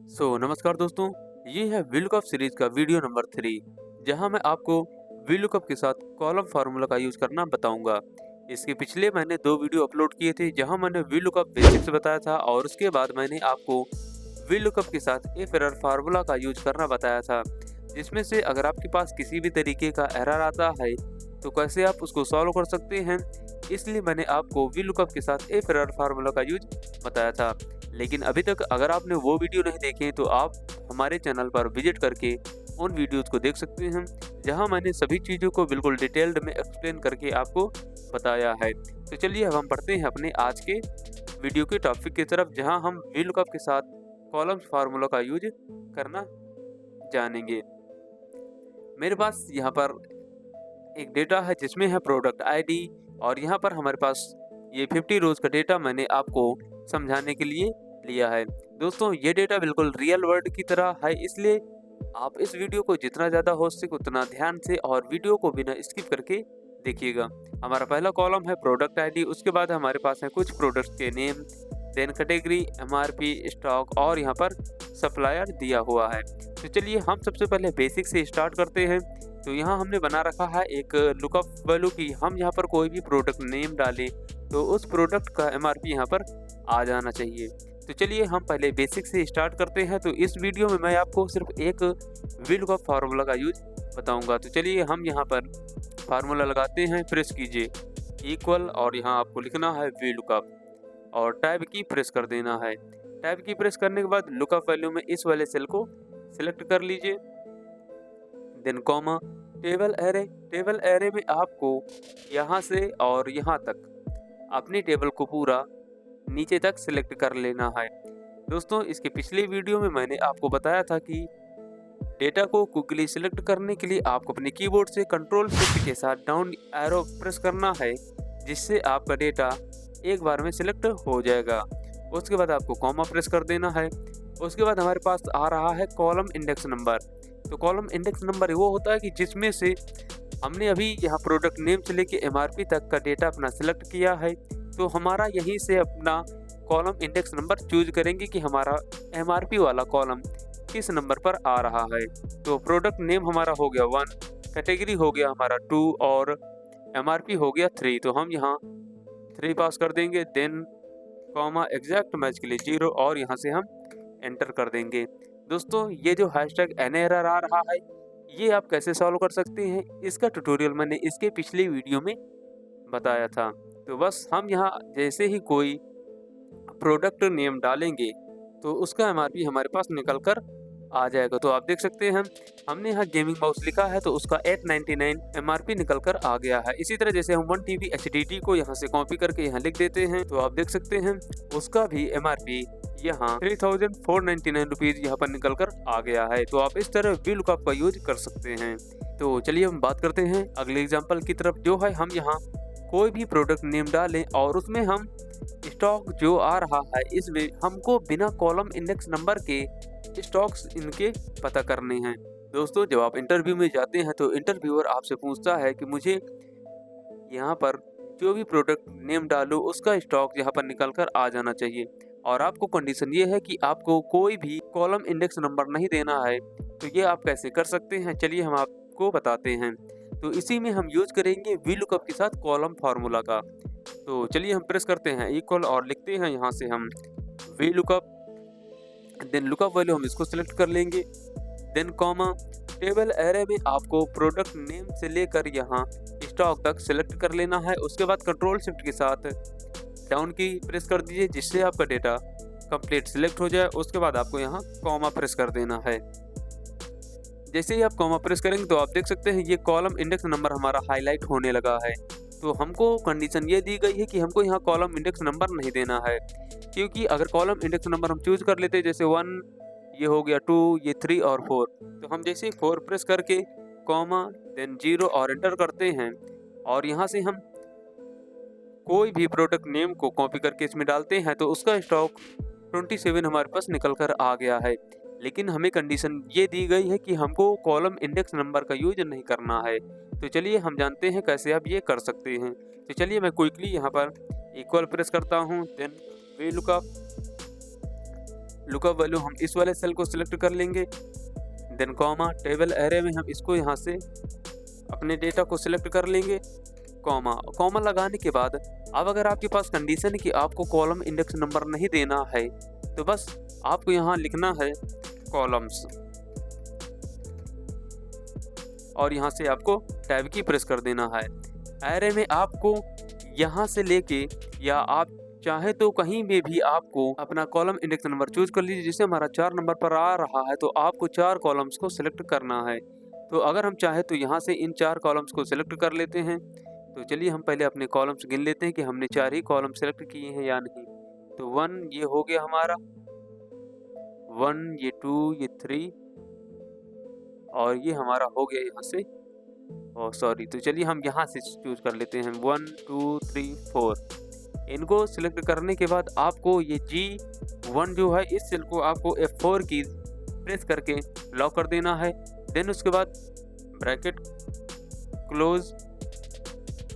नमस्कार दोस्तों, ये है वीलुकअप सीरीज का वीडियो नंबर 3 जहां मैं आपको वीलुकअप के साथ कॉलम फार्मूला का यूज करना बताऊंगा। इसके पिछले मैंने 2 वीडियो अपलोड किए थे जहां मैंने वीलुकअप बेसिक्स बताया था और उसके बाद मैंने आपको वीलुकअप के साथ इफ एरर फार्मूला का यूज करना बताया था, जिसमें से अगर आपके पास किसी भी तरीके का एरर आता है तो कैसे आप उसको सॉल्व कर सकते हैं। इसलिए मैंने आपको वीलुकअप के साथ इफ एरर फार्मूला का यूज बताया था। लेकिन अभी तक अगर आपने वो वीडियो नहीं देखे तो आप हमारे चैनल पर विजिट करके उन वीडियोज़ को देख सकते हैं, जहां मैंने सभी चीज़ों को बिल्कुल डिटेल्ड में एक्सप्लेन करके आपको बताया है। तो चलिए अब हम पढ़ते हैं अपने आज के वीडियो के टॉपिक की तरफ, जहां हम वीलुकअप के साथ कॉलम्स फार्मूला का यूज करना जानेंगे। मेरे पास यहाँ पर एक डेटा है जिसमें है प्रोडक्ट आईडी और यहाँ पर हमारे पास ये 50 रोज़ का डेटा मैंने आपको समझाने के लिए लिया है। दोस्तों, ये डेटा बिल्कुल रियल वर्ल्ड की तरह है, इसलिए आप इस वीडियो को जितना ज़्यादा हो सके उतना ध्यान से और वीडियो को बिना स्किप करके देखिएगा। हमारा पहला कॉलम है प्रोडक्ट आईडी, उसके बाद हमारे पास है कुछ प्रोडक्ट्स के name, then category, MRP, stock और यहाँ पर सप्लायर दिया हुआ है। तो चलिए हम सबसे पहले बेसिक से स्टार्ट करते हैं। तो यहाँ हमने बना रखा है एक लुकअप वैल्यू की हम यहाँ पर कोई भी प्रोडक्ट नेम डालें तो उस प्रोडक्ट का एमआरपी यहाँ पर आ जाना चाहिए। तो चलिए हम पहले बेसिक से स्टार्ट करते हैं। तो इस वीडियो में मैं आपको सिर्फ एक वीलुकअप फार्मूला का यूज बताऊंगा। तो चलिए हम यहाँ पर फार्मूला लगाते हैं, प्रेस कीजिए इक्वल और यहाँ आपको लिखना है वीलुकअप और टैब की प्रेस कर देना है। टैब की प्रेस करने के बाद लुकअप वैल्यू में इस वाले सेल को सिलेक्ट कर लीजिए, then comma table array. Table array में आपको यहाँ से और यहाँ तक अपनी टेबल को पूरा नीचे तक सिलेक्ट कर लेना है। दोस्तों, इसके पिछले वीडियो में मैंने आपको बताया था कि डेटा को क्विकली सिलेक्ट करने के लिए आपको अपने कीबोर्ड से कंट्रोल शिफ्ट के साथ डाउन एरो प्रेस करना है, जिससे आपका डेटा एक बार में सिलेक्ट हो जाएगा। उसके बाद आपको कॉमा प्रेस कर देना है। उसके बाद हमारे पास आ रहा है कॉलम इंडेक्स नंबर। तो कॉलम इंडेक्स नंबर वो होता है कि जिसमें से हमने अभी यहाँ प्रोडक्ट नेम से लेके एमआरपी तक का डेटा अपना सिलेक्ट किया है, तो हमारा यहीं से अपना कॉलम इंडेक्स नंबर चूज करेंगे कि हमारा एमआरपी वाला कॉलम किस नंबर पर आ रहा है। तो प्रोडक्ट नेम हमारा हो गया 1, कैटेगरी हो गया हमारा 2 और एमआरपी हो गया 3। तो हम यहाँ 3 पास कर देंगे, देन कॉमा एग्जैक्ट मैच के लिए 0 और यहाँ से हम एंटर कर देंगे। दोस्तों, ये जो हैशटैग एनएरआर आ रहा है ये आप कैसे सॉल्व कर सकते हैं, इसका ट्यूटोरियल मैंने इसके पिछले वीडियो में बताया था। तो बस हम यहाँ जैसे ही कोई प्रोडक्ट नेम डालेंगे तो उसका एमआरपी हमारे पास निकल कर आ जाएगा। तो आप देख सकते हैं हमने यहाँ गेमिंग माउस लिखा है तो उसका 899 एमआरपी निकल कर आ गया है। इसी तरह जैसे हम 1 TB HDD को यहाँ से कॉपी करके यहाँ लिख देते हैं तो आप देख सकते हैं उसका भी एमआरपी यहाँ 3499 रुपीज़ यहाँ पर निकल कर आ गया है। तो आप इस तरह वीलुकअप का यूज कर सकते हैं। तो चलिए हम बात करते हैं अगले एग्जाम्पल की तरफ, जो है हम यहाँ कोई भी प्रोडक्ट नेम डालें और उसमें हम स्टॉक जो आ रहा है इसमें हमको बिना कॉलम इंडेक्स नंबर के स्टॉक्स इनके पता करने हैं। दोस्तों, जब आप इंटरव्यू में जाते हैं तो इंटरव्यूअर आपसे पूछता है कि मुझे यहाँ पर जो भी प्रोडक्ट नेम डालो उसका स्टॉक यहाँ पर निकल कर आ जाना चाहिए और आपको कंडीशन ये है कि आपको कोई भी कॉलम इंडेक्स नंबर नहीं देना है। तो ये आप कैसे कर सकते हैं, चलिए हम आपको बताते हैं। तो इसी में हम यूज करेंगे वीलुकअप के साथ कॉलम फार्मूला का। तो चलिए हम प्रेस करते हैं इक्वल और लिखते हैं यहाँ से हम वीलुकअप, देन लुकअप वैल्यू हम इसको सिलेक्ट कर लेंगे, देन कॉमा टेबल एरे में आपको प्रोडक्ट नेम से लेकर यहाँ स्टॉक तक सिलेक्ट कर लेना है। उसके बाद कंट्रोल शिफ्ट के साथ डाउन की प्रेस कर दीजिए जिससे आपका डेटा कंप्लीट सिलेक्ट हो जाए। उसके बाद आपको यहाँ कॉमा प्रेस कर देना है। जैसे ही आप कॉमा प्रेस करेंगे तो आप देख सकते हैं ये कॉलम इंडेक्स नंबर हमारा हाईलाइट होने लगा है। तो हमको कंडीशन ये दी गई है कि हमको यहाँ कॉलम इंडेक्स नंबर नहीं देना है, क्योंकि अगर कॉलम इंडेक्स नंबर हम चूज कर लेते जैसे 1 ये हो गया, 2 ये 3 और 4, तो हम जैसे 4 प्रेस करके कॉमा देन 0 और एंटर करते हैं और यहाँ से हम कोई भी प्रोडक्ट नेम को कॉपी करके इसमें डालते हैं तो उसका स्टॉक 27 हमारे पास निकल कर आ गया है। लेकिन हमें कंडीशन ये दी गई है कि हमको कॉलम इंडेक्स नंबर का यूज नहीं करना है। तो चलिए हम जानते हैं कैसे आप ये कर सकते हैं। तो चलिए मैं क्विकली यहाँ पर इक्वल प्रेस करता हूँ, देन वीलुकअप लुकअप वैल्यू हम इस वाले सेल को सिलेक्ट कर लेंगे। देन कॉमा, टेबल एरे में हम इसको यहाँ से अपने डेटा को सिलेक्ट कर लेंगे। कॉमा, कॉमा लगाने के बाद अब अगर आपके पास कंडीशन है कि आपको कॉलम इंडेक्स नंबर नहीं देना है तो बस आपको यहाँ लिखना है कॉलम्स और यहाँ से आपको टैब की प्रेस कर देना है। एरे में आपको यहाँ से लेके या आप चाहे तो कहीं में भी आपको अपना कॉलम इंडेक्स नंबर चूज कर लीजिए। जैसे हमारा 4 नंबर पर आ रहा है तो आपको 4 कॉलम्स को सिलेक्ट करना है। तो अगर हम चाहे तो यहाँ से इन 4 कॉलम्स को सिलेक्ट कर लेते हैं। तो चलिए हम पहले अपने कॉलम्स गिन लेते हैं कि हमने 4 ही कॉलम सिलेक्ट किए हैं या नहीं। तो 1 ये हो गया हमारा, 1 ये 2 ये 3 और ये हमारा हो गया यहाँ से, सॉरी। तो चलिए हम यहाँ से चूज कर लेते हैं 1 2 3 4। इनको सिलेक्ट करने के बाद आपको ये G1 जो है इस सेल को आपको F4 की प्रेस करके लॉक कर देना है। देन उसके बाद ब्रैकेट क्लोज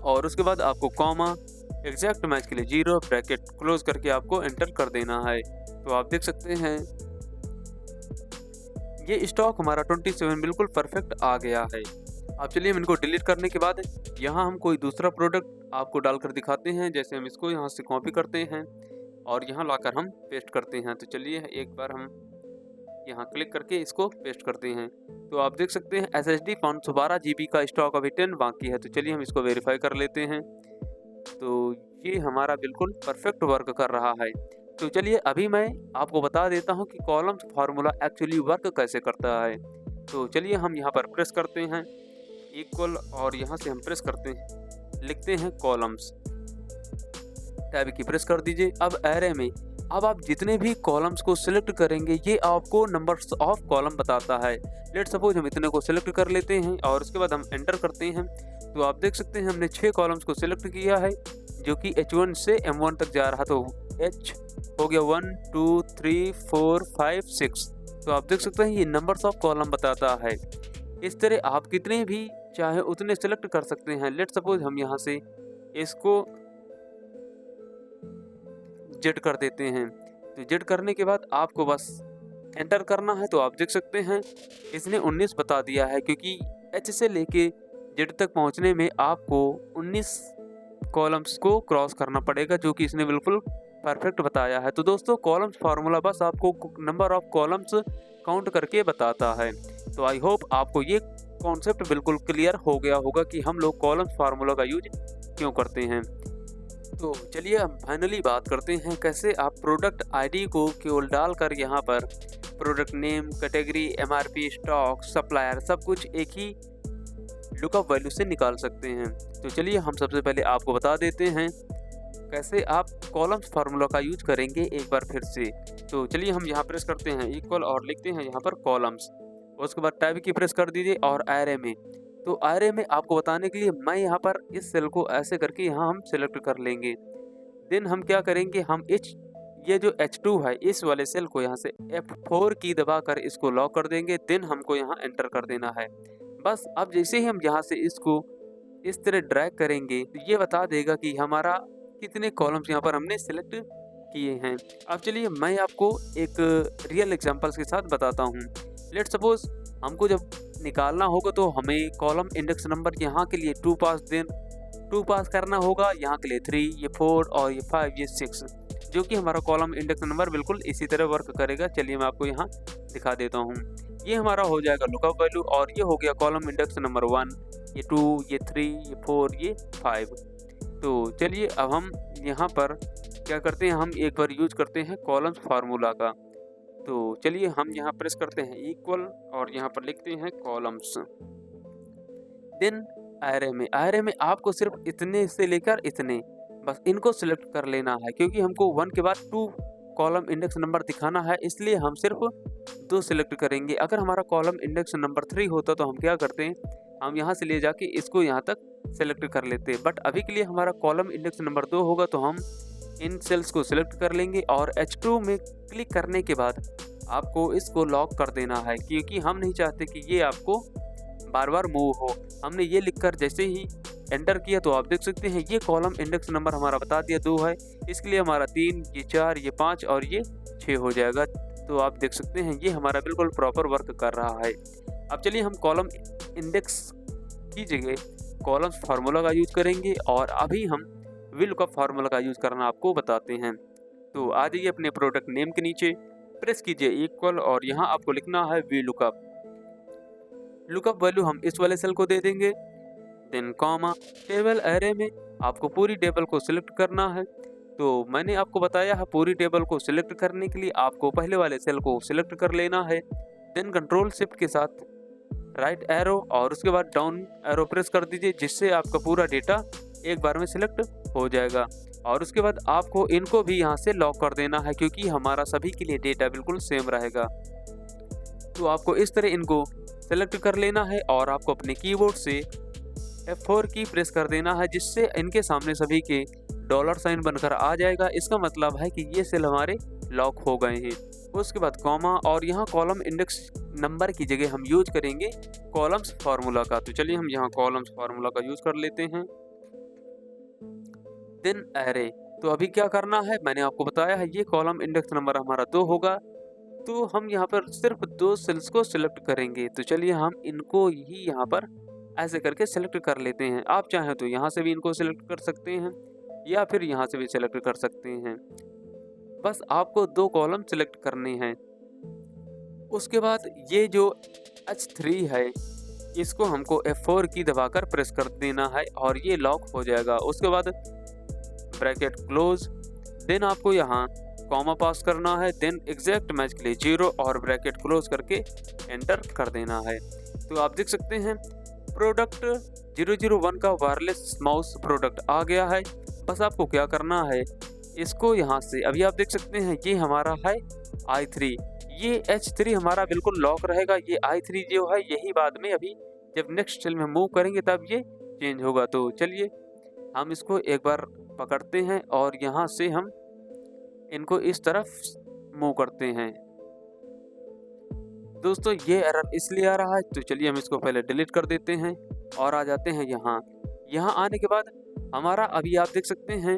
और उसके बाद आपको कॉमा, एग्जैक्ट मैच के लिए 0 ब्रैकेट क्लोज करके आपको एंटर कर देना है। तो आप देख सकते हैं ये स्टॉक हमारा 27 बिल्कुल परफेक्ट आ गया है। अब चलिए हम इनको डिलीट करने के बाद यहाँ हम कोई दूसरा प्रोडक्ट आपको डालकर दिखाते हैं। जैसे हम इसको यहाँ से कॉपी करते हैं और यहाँ लाकर हम पेस्ट करते हैं। तो चलिए एक बार हम यहाँ क्लिक करके इसको पेस्ट करते हैं। तो आप देख सकते हैं SSD 512 GB का स्टॉक अभी 10 बाकी है। तो चलिए हम इसको वेरीफाई कर लेते हैं। तो ये हमारा बिल्कुल परफेक्ट वर्क कर रहा है। तो चलिए अभी मैं आपको बता देता हूँ कि कॉलम्स फार्मूला एक्चुअली वर्क कैसे करता है। तो चलिए हम यहाँ पर प्रेस करते हैं इक्वल और यहाँ से हम प्रेस करते हैं, लिखते हैं कॉलम्स, टैब की प्रेस कर दीजिए। अब एरे में अब आप जितने भी कॉलम्स को सिलेक्ट करेंगे ये आपको नंबर्स ऑफ कॉलम बताता है। लेट सपोज हम इतने को सिलेक्ट कर लेते हैं और उसके बाद हम एंटर करते हैं। तो आप देख सकते हैं हमने 6 कॉलम्स को सिलेक्ट किया है जो कि H1 से M1 तक जा रहा। तो H हो गया 1 2 3 4 5 6। तो आप देख सकते हैं ये नंबर्स ऑफ कॉलम बताता है। इस तरह आप कितने भी चाहे उतने सिलेक्ट कर सकते हैं। लेट सपोज हम यहाँ से इसको जेड कर देते हैं। तो जेड करने के बाद आपको बस एंटर करना है। तो आप देख सकते हैं इसने 19 बता दिया है क्योंकि H से लेके जेड तक पहुंचने में आपको 19 कॉलम्स को क्रॉस करना पड़ेगा जो कि इसने बिल्कुल परफेक्ट बताया है। तो दोस्तों कॉलम्स फार्मूला बस आपको नंबर ऑफ कॉलम्स काउंट करके बताता है। तो आई होप आपको ये कॉन्सेप्ट बिल्कुल क्लियर हो गया होगा कि हम लोग कॉलम्स फार्मूला का यूज क्यों करते हैं। तो चलिए हम फाइनली बात करते हैं कैसे आप प्रोडक्ट आईडी को केवल डालकर यहाँ पर product name, category, MRP, stock, supplier सब कुछ एक ही लुकअप वैल्यू से निकाल सकते हैं। तो चलिए हम सबसे पहले आपको बता देते हैं कैसे आप कॉलम्स फार्मूला का यूज करेंगे एक बार फिर से। तो चलिए हम यहाँ प्रेस करते हैं इक्वल और लिखते हैं यहाँ पर कॉलम्स। उसके बाद टैब की प्रेस कर दीजिए और एरे में। तो एरे में आपको बताने के लिए मैं यहाँ पर इस सेल को ऐसे करके यहाँ हम सिलेक्ट कर लेंगे। देन हम क्या करेंगे, हम ये जो H2 है इस वाले सेल को यहाँ से F4 की दबाकर इसको लॉक कर देंगे। देन हमको यहाँ एंटर कर देना है बस। अब जैसे ही हम यहाँ से इसको इस तरह ड्रैग करेंगे तो ये बता देगा कि हमारा कितने कॉलम्स यहाँ पर हमने सिलेक्ट किए हैं। अब चलिए मैं आपको एक रियल एग्जांपल्स के साथ बताता हूँ। लेट सपोज हमको जब निकालना होगा तो हमें कॉलम इंडेक्स नंबर यहाँ के लिए 2 पास करना होगा, यहाँ के लिए 3, ये 4 और ये 5, ये 6, जो कि हमारा कॉलम इंडेक्स नंबर बिल्कुल इसी तरह वर्क करेगा। चलिए मैं आपको यहाँ दिखा देता हूँ। ये हमारा हो जाएगा लुकअप वैल्यू और ये हो गया कॉलम इंडेक्स नंबर 1, ये 2, ये 3, ये 4, ये 5। तो चलिए अब हम यहाँ पर क्या करते हैं, हम एक बार यूज करते हैं कॉलम्स फार्मूला का। तो चलिए हम यहाँ प्रेस करते हैं इक्वल और यहाँ पर लिखते हैं कॉलम्स। देन एरे में आपको सिर्फ इतने से लेकर इतने बस इनको सिलेक्ट कर लेना है क्योंकि हमको 1 के बाद 2 कॉलम इंडेक्स नंबर दिखाना है, इसलिए हम सिर्फ 2 सिलेक्ट करेंगे। अगर हमारा कॉलम इंडेक्स नंबर 3 होता तो हम क्या करते हैं, हम यहाँ से ले जाके इसको यहाँ तक सेलेक्ट कर लेते हैं। बट अभी के लिए हमारा कॉलम इंडेक्स नंबर 2 होगा तो हम इन सेल्स को सिलेक्ट कर लेंगे और H2 में क्लिक करने के बाद आपको इसको लॉक कर देना है क्योंकि हम नहीं चाहते कि ये आपको बार बार मूव हो। हमने ये लिखकर जैसे ही एंटर किया तो आप देख सकते हैं ये कॉलम इंडेक्स नंबर हमारा बता दिया 2 है, इसके लिए हमारा 3, ये 4, ये 5 और ये 6 हो जाएगा। तो आप देख सकते हैं ये हमारा बिल्कुल प्रॉपर वर्क कर रहा है। अब चलिए हम कॉलम इंडेक्स की जगह कॉलम्स फार्मूला का यूज करेंगे और अभी हम VLOOKUP फार्मूला का यूज करना आपको बताते हैं। तो आ जाइए अपने प्रोडक्ट नेम के नीचे, प्रेस कीजिए इक्वल और यहाँ आपको लिखना है VLOOKUP। लुकअप वैल्यू हम इस वाले सेल को दे देंगे, देन कॉमा। टेबल एरे में आपको पूरी टेबल को सिलेक्ट करना है। तो मैंने आपको बताया है पूरी टेबल को सिलेक्ट करने के लिए आपको पहले वाले सेल को सिलेक्ट कर लेना है, देन कंट्रोल शिफ्ट के साथ राइट एरो और उसके बाद डाउन एरो प्रेस कर दीजिए, जिससे आपका पूरा डेटा एक बार में सिलेक्ट हो जाएगा। और उसके बाद आपको इनको भी यहाँ से लॉक कर देना है, क्योंकि हमारा सभी के लिए डेटा बिल्कुल सेम रहेगा। तो आपको इस तरह इनको सेलेक्ट कर लेना है और आपको अपने कीबोर्ड से F4 की प्रेस कर देना है, जिससे इनके सामने सभी के डॉलर साइन बनकर आ जाएगा। इसका मतलब है कि ये सेल हमारे लॉक हो गए हैं। उसके बाद कॉमा और यहाँ कॉलम इंडेक्स नंबर की जगह हम यूज करेंगे कॉलम्स फार्मूला का। तो चलिए हम यहाँ कॉलम्स फार्मूला का यूज कर लेते हैं। देन एरे, तो अभी क्या करना है मैंने आपको बताया है, ये कॉलम इंडेक्स नंबर हमारा 2 होगा। तो हम यहाँ पर सिर्फ 2 सेल्स को सिलेक्ट करेंगे। तो चलिए हम इनको ही यहाँ पर ऐसे करके सिलेक्ट कर लेते हैं। आप चाहें तो यहाँ से भी इनको सिलेक्ट कर सकते हैं या फिर यहाँ से भी सिलेक्ट कर सकते हैं। बस आपको 2 कॉलम सिलेक्ट करने हैं। उसके बाद ये जो H3 है इसको हमको F4 की दबाकर प्रेस कर देना है और ये लॉक हो जाएगा। उसके बाद ब्रैकेट क्लोज, देन आपको यहाँ कॉमा पास करना है, देन एग्जैक्ट मैच के लिए 0 और ब्रैकेट क्लोज करके एंटर कर देना है। तो आप देख सकते हैं प्रोडक्ट 001 का वायरलेस माउस प्रोडक्ट आ गया है। बस आपको क्या करना है, इसको यहाँ से अभी आप देख सकते हैं ये हमारा है I3, ये H3 हमारा बिल्कुल लॉक रहेगा। ये I3 जो है यही बाद में अभी जब नेक्स्ट सेल में मूव करेंगे तब ये चेंज होगा। तो चलिए हम इसको एक बार पकड़ते हैं और यहाँ से हम इनको इस तरफ मूव करते हैं। दोस्तों ये एरर इसलिए आ रहा है, तो चलिए हम इसको पहले डिलीट कर देते हैं और आ जाते हैं यहाँ। यहाँ आने के बाद हमारा अभी आप देख सकते हैं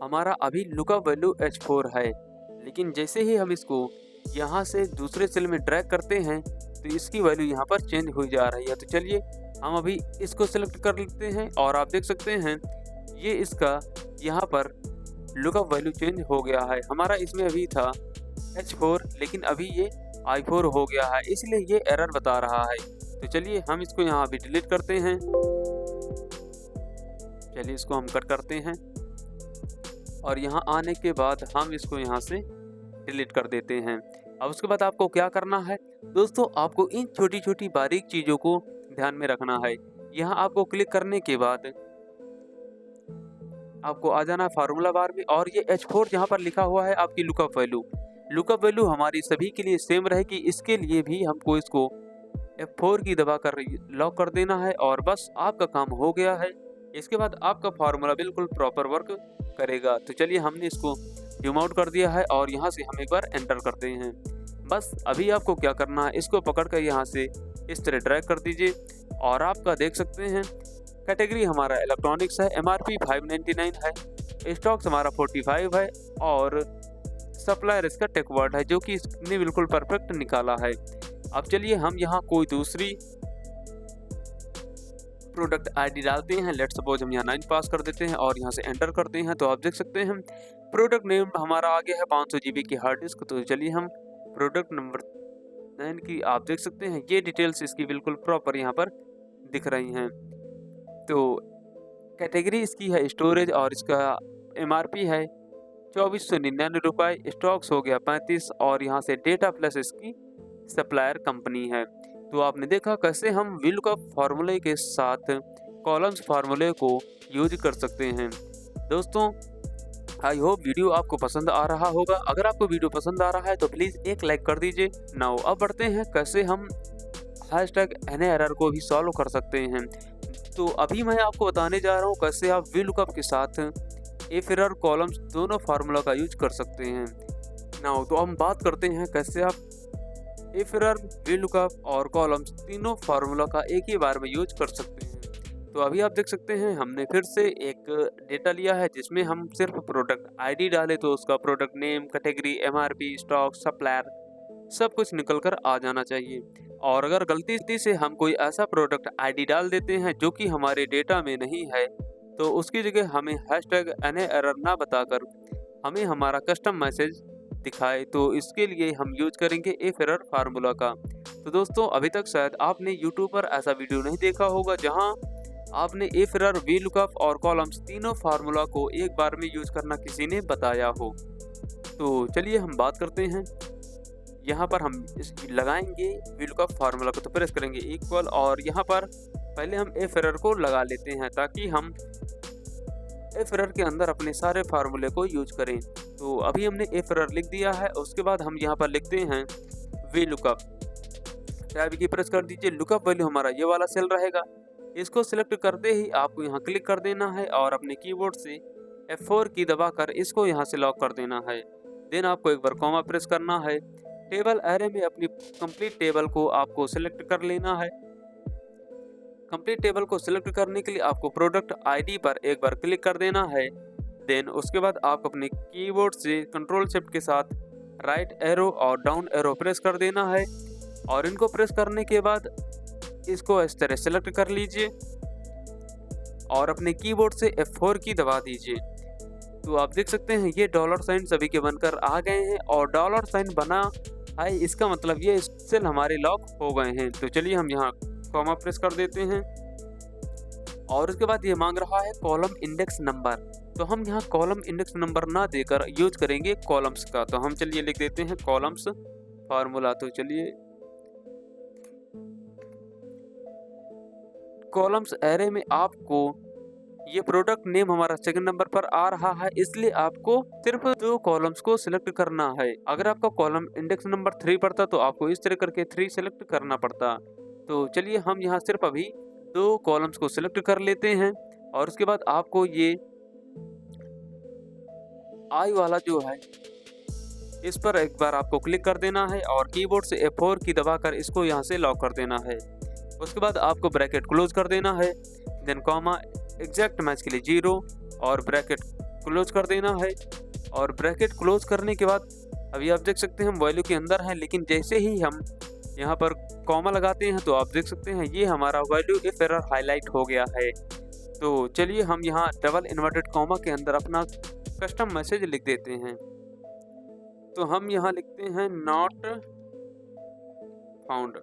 हमारा अभी लुकअप वैल्यू H4 है, लेकिन जैसे ही हम इसको यहाँ से दूसरे सेल में ड्रैग करते हैं तो इसकी वैल्यू यहाँ पर चेंज हो जा रही है। तो चलिए हम अभी इसको सिलेक्ट कर लेते हैं और आप देख सकते हैं ये इसका यहाँ पर लुकअप वैल्यू चेंज हो गया है। हमारा इसमें अभी था H4 लेकिन अभी ये I4 हो गया है, इसलिए ये एरर बता रहा है। तो चलिए हम इसको यहाँ अभी डिलीट करते हैं। चलिए इसको हम कट करते हैं और यहाँ आने के बाद हम इसको यहाँ से डिलीट कर देते हैं। अब उसके बाद आपको क्या करना है दोस्तों, आपको इन छोटी छोटी बारीक चीज़ों को ध्यान में रखना है। यहाँ आपको क्लिक करने के बाद आपको आ जाना है फार्मूला बार में और ये H4 जहाँ पर लिखा हुआ है आपकी लुकअप वैल्यू हमारी सभी के लिए सेम रहेगी। इसके लिए भी हमको इसको F4 की दबा कर लॉक कर देना है और बस आपका काम हो गया है। इसके बाद आपका फार्मूला बिल्कुल प्रॉपर वर्क करेगा। तो चलिए हमने इसको जूम आउट कर दिया है और यहाँ से हम एक बार एंटर करते हैं। बस अभी आपको क्या करना है, इसको पकड़ कर यहाँ से इस तरह ड्रैग कर दीजिए और आपका देख सकते हैं कैटेगरी हमारा इलेक्ट्रॉनिक्स है, MRP 599 है, स्टॉक्स हमारा 45 है और सप्लायर इसका टेकवर्ड है, जो कि इसने बिल्कुल परफेक्ट निकाला है। अब चलिए हम यहाँ कोई दूसरी प्रोडक्ट आईडी डालते हैं। लेट सपोज हम यहाँ 9 पास कर देते हैं और यहाँ से एंटर करते हैं। तो आप देख सकते हैं प्रोडक्ट नेम हमारा आ गया है 500 GB की हार्ड डिस्क। तो चलिए हम प्रोडक्ट नंबर 9 की आप देख सकते हैं ये डिटेल्स इसकी बिल्कुल प्रॉपर यहाँ पर दिख रही हैं। तो कैटेगरी इसकी है स्टोरेज और इसका MRP है 2499 रुपये, स्टॉक्स हो गया 35 और यहाँ से डेटा प्लस इसकी सप्लायर कंपनी है। तो आपने देखा कैसे हम VLOOKUP फार्मूले के साथ कॉलम्स फार्मूले को यूज कर सकते हैं। दोस्तों आई होप वीडियो आपको पसंद आ रहा होगा। अगर आपको वीडियो पसंद आ रहा है तो प्लीज़ एक लाइक कर दीजिए। नाउ अब बढ़ते हैं कैसे हम #NA एरर को भी सॉल्व कर सकते हैं। तो अभी मैं आपको बताने जा रहा हूँ कैसे आप VLOOKUP के साथ इफ एरर कॉलम्स दोनों फार्मूला का यूज कर सकते हैं। नाउ तो हम बात करते हैं कैसे आप इफ एरर, VLOOKUP और कॉलम्स तीनों फार्मूला का एक ही बार में यूज कर सकते हैं। तो अभी आप देख सकते हैं हमने फिर से एक डेटा लिया है जिसमें हम सिर्फ प्रोडक्ट आईडी डालें तो उसका product name, category, MRP, stock, supplier सब कुछ निकल कर आ जाना चाहिए। और अगर गलती से हम कोई ऐसा प्रोडक्ट आईडी डाल देते हैं जो कि हमारे डेटा में नहीं है, तो उसकी जगह हमें हैशटैग NA error ना बताकर हमें हमारा कस्टम मैसेज दिखाए, तो इसके लिए हम यूज करेंगे इफ एरर फार्मूला का। तो दोस्तों अभी तक शायद आपने यूट्यूब पर ऐसा वीडियो नहीं देखा होगा जहां आपने इफ एरर, वी लुकअप और कॉलम्स तीनों फार्मूला को एक बार में यूज करना किसी ने बताया हो। तो चलिए हम बात करते हैं। यहाँ पर हम लगाएंगे वी लुकअप फार्मूला को, तो प्रेस करेंगे इक्वल और यहाँ पर पहले हम इफ एरर को लगा लेते हैं ताकि हम इफ एरर के अंदर अपने सारे फार्मूले को यूज करें। तो अभी हमने इफ एरर लिख दिया है। उसके बाद हम यहाँ पर लिखते हैं वी लुकअप, टैब की प्रेस कर दीजिए। लुकअप वैल्यू हमारा ये वाला सेल रहेगा। इसको सिलेक्ट करते ही आपको यहाँ क्लिक कर देना है और अपने कीबोर्ड से F4 की दबाकर इसको यहाँ से लॉक कर देना है। देन आपको एक बार कॉमा प्रेस करना है। टेबल एरे में अपनी कंप्लीट टेबल को आपको सिलेक्ट कर लेना है। कंप्लीट टेबल को सिलेक्ट करने के लिए आपको प्रोडक्ट आईडी पर एक बार क्लिक कर देना है। देन उसके बाद आप अपने कीबोर्ड से कंट्रोल शिफ्ट के साथ राइट एरो और डाउन एरो प्रेस कर देना है और इनको प्रेस करने के बाद इसको इस तरह सेलेक्ट कर लीजिए और अपने कीबोर्ड से F4 की दबा दीजिए। तो आप देख सकते हैं ये डॉलर साइन सभी के बनकर आ गए हैं और डॉलर साइन बना है, इसका मतलब ये सेल हमारे लॉक हो गए हैं। तो चलिए हम यहाँ कॉमा प्रेस कर देते हैं और उसके बाद ये मांग रहा है कॉलम इंडेक्स नंबर। तो हम यहाँ कॉलम इंडेक्स नंबर ना देकर यूज करेंगे कॉलम्स का। तो हम चलिए लिख देते हैं कॉलम्स फार्मूला। तो चलिए कॉलम्स एरे में आपको ये प्रोडक्ट नेम हमारा सेकंड नंबर पर आ रहा है, इसलिए आपको सिर्फ 2 कॉलम्स को सिलेक्ट करना है। अगर आपका कॉलम इंडेक्स नंबर 3 पड़ता तो आपको इस तरह करके 3 सिलेक्ट करना पड़ता। तो चलिए हम यहाँ सिर्फ अभी 2 कॉलम्स को सिलेक्ट कर लेते हैं और उसके बाद आपको ये आई वाला जो है इस पर एक बार आपको क्लिक कर देना है और कीबोर्ड से F4 की दबाकर इसको यहाँ से लॉक कर देना है। उसके बाद आपको ब्रैकेट क्लोज कर देना है। देन कॉमा एग्जैक्ट मैच के लिए 0 और ब्रैकेट क्लोज कर देना है। और ब्रैकेट क्लोज करने के बाद अभी आप देख सकते हैं हम वैल्यू के अंदर हैं, लेकिन जैसे ही हम यहाँ पर कॉमा लगाते हैं तो आप देख सकते हैं ये हमारा वैल्यू इफ एरर हाईलाइट हो गया है। तो चलिए हम यहाँ डबल इन्वर्टेड कॉमा के अंदर अपना कस्टम मैसेज लिख देते हैं। तो हम यहाँ लिखते हैं नॉट फाउंड।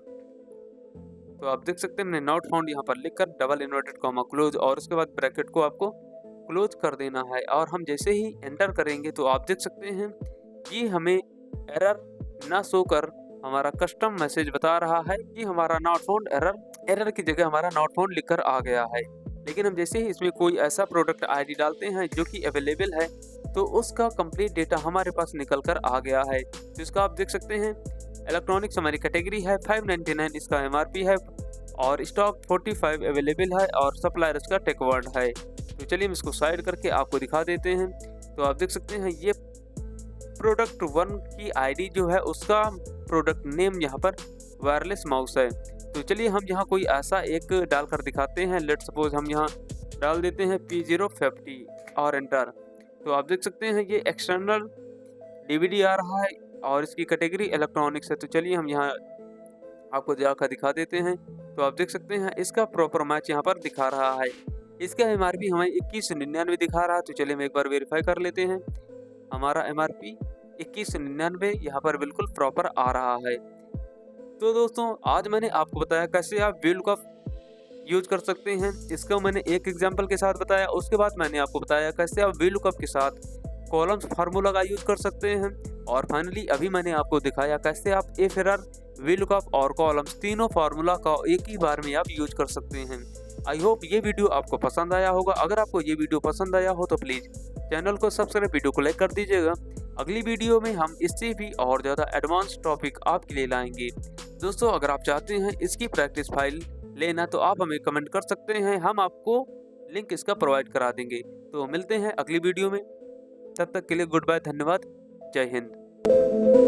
तो आप देख सकते हैं हमने नॉट फाउंड यहाँ पर लिखकर डबल इन्वर्टेड कॉमा क्लोज और उसके बाद ब्रैकेट को आपको क्लोज कर देना है। और हम जैसे ही एंटर करेंगे तो आप देख सकते हैं कि हमें एरर ना शो कर हमारा कस्टम मैसेज बता रहा है कि हमारा नॉट फाउंड एरर की जगह हमारा नॉट फाउंड लिखकर आ गया है। लेकिन हम जैसे ही इसमें कोई ऐसा प्रोडक्ट आईडी डालते हैं जो कि अवेलेबल है तो उसका कंप्लीट डेटा हमारे पास निकल कर आ गया है। तो इसका आप देख सकते हैं इलेक्ट्रॉनिक्स हमारी कैटेगरी है 599, इसका एमआरपी है और स्टॉक 45 अवेलेबल है और सप्लायर इसका टेकवर्ड है। तो चलिए हम इसको साइड करके आपको दिखा देते हैं। तो आप देख सकते हैं ये प्रोडक्ट 1 की आईडी जो है उसका प्रोडक्ट नेम यहाँ पर वायरलेस माउस है। तो चलिए हम यहाँ कोई ऐसा एक डालकर दिखाते हैं। लेट सपोज हम यहाँ डाल देते हैं P050 और एंटर। तो आप देख सकते हैं ये एक्सटर्नल डीवीडी आ रहा है और इसकी कैटेगरी इलेक्ट्रॉनिक्स है। तो चलिए हम यहाँ आपको जाकर दिखा देते हैं। तो आप देख सकते हैं इसका प्रॉपर मैच यहाँ पर दिखा रहा है। इसका एमआरपी हमें 2199 दिखा रहा है। तो चलिए हम एक बार वेरीफाई कर लेते हैं। हमारा एमआरपी 2199 यहाँ पर बिल्कुल प्रॉपर आ रहा है। तो दोस्तों आज मैंने आपको बताया कैसे आप वी लुकअप यूज कर सकते हैं। इसका मैंने एक एग्जांपल के साथ बताया। उसके बाद मैंने आपको बताया कैसे आप वी लुकअप के साथ कॉलम्स फार्मूला का यूज कर सकते हैं। और फाइनली अभी मैंने आपको दिखाया कैसे आप इफ एरर, वी लुकअप और कॉलम्स तीनों फार्मूला का एक ही बार में आप यूज कर सकते हैं। आई होप ये वीडियो आपको पसंद आया होगा। अगर आपको ये वीडियो पसंद आया हो तो प्लीज़ चैनल को सब्सक्राइब, वीडियो को लाइक कर दीजिएगा। अगली वीडियो में हम इससे भी और ज़्यादा एडवांस टॉपिक आपके लिए लाएंगे। दोस्तों अगर आप चाहते हैं इसकी प्रैक्टिस फाइल लेना तो आप हमें कमेंट कर सकते हैं, हम आपको लिंक इसका प्रोवाइड करा देंगे। तो मिलते हैं अगली वीडियो में, तब तक के लिए गुड बाय, धन्यवाद, जय हिंद।